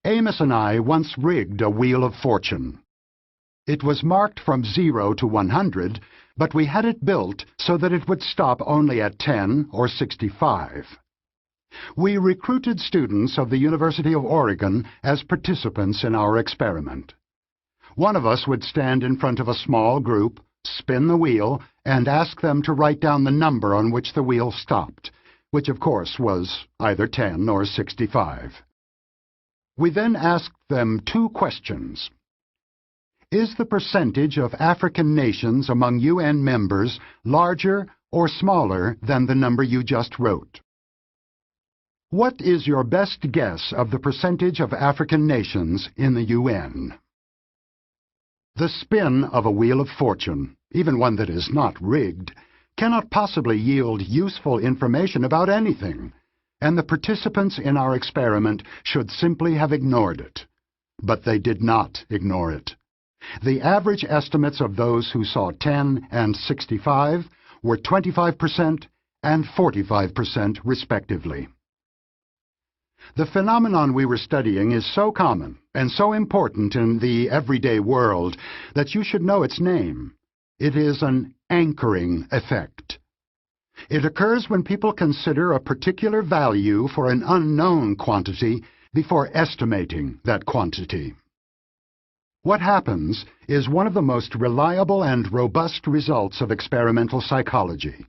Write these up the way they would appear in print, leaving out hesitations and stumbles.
Amos and I once rigged a wheel of fortune. It was marked from 0 to 100, but we had it built so that it would stop only at 10 or 65. We recruited students of the University of Oregon as participants in our experiment. One of us would stand in front of a small group, spin the wheel, and ask them to write down the number on which the wheel stopped, which of course was either 10 or 65. We then asked them 2 questions. Is the percentage of African nations among UN members larger or smaller than the number you just wrote? What is your best guess of the percentage of African nations in the UN? The spin of a wheel of fortune, even one that is not rigged, cannot possibly yield useful information about anything, and the participants in our experiment should simply have ignored it. But they did not ignore it. The average estimates of those who saw 10 and 65 were 25% and 45% respectively. The phenomenon we were studying is so common and so important in the everyday world that you should know its name. It is an anchoring effect. It occurs when people consider a particular value for an unknown quantity before estimating that quantity. What happens is one of the most reliable and robust results of experimental psychology.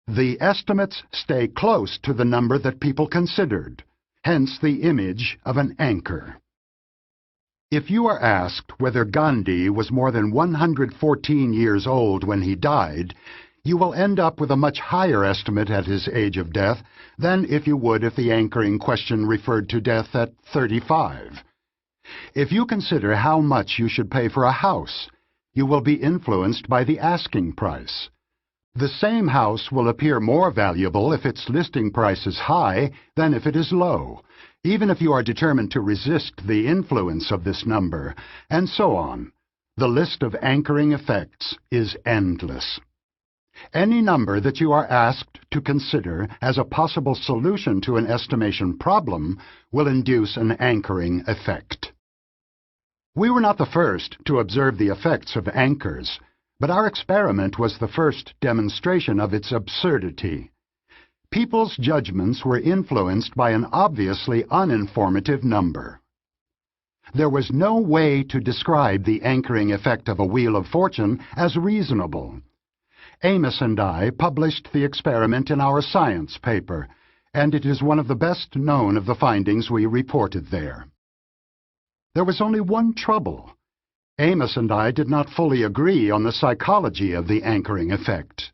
The estimates stay close to the number that people considered, hence the image of an anchor. If you are asked whether Gandhi was more than 114 years old when he died, you will end up with a much higher estimate at his age of death than if you would if the anchoring question referred to death at 35. If you consider how much you should pay for a house, you will be influenced by the asking price. The same house will appear more valuable if its listing price is high than if it is low, even if you are determined to resist the influence of this number, and so on. The list of anchoring effects is endless. Any number that you are asked to consider as a possible solution to an estimation problem will induce an anchoring effect. We were not the first to observe the effects of anchors, but our experiment was the first demonstration of its absurdity. People's judgments were influenced by an obviously uninformative number. There was no way to describe the anchoring effect of a wheel of fortune as reasonable. Amos and I published the experiment in our science paper, and it is one of the best known of the findings we reported there. There was only one trouble. Amos and I did not fully agree on the psychology of the anchoring effect.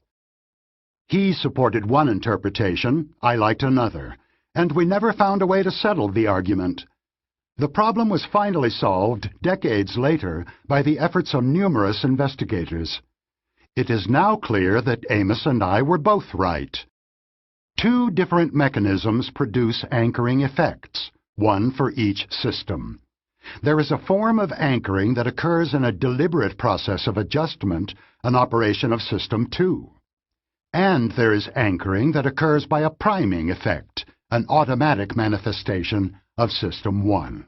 He supported one interpretation, I liked another, and we never found a way to settle the argument. The problem was finally solved decades later by the efforts of numerous investigators. It is now clear that Amos and I were both right. 2 different mechanisms produce anchoring effects, one for each system. There is a form of anchoring that occurs in a deliberate process of adjustment, an operation of System 2. And there is anchoring that occurs by a priming effect, an automatic manifestation of System 1.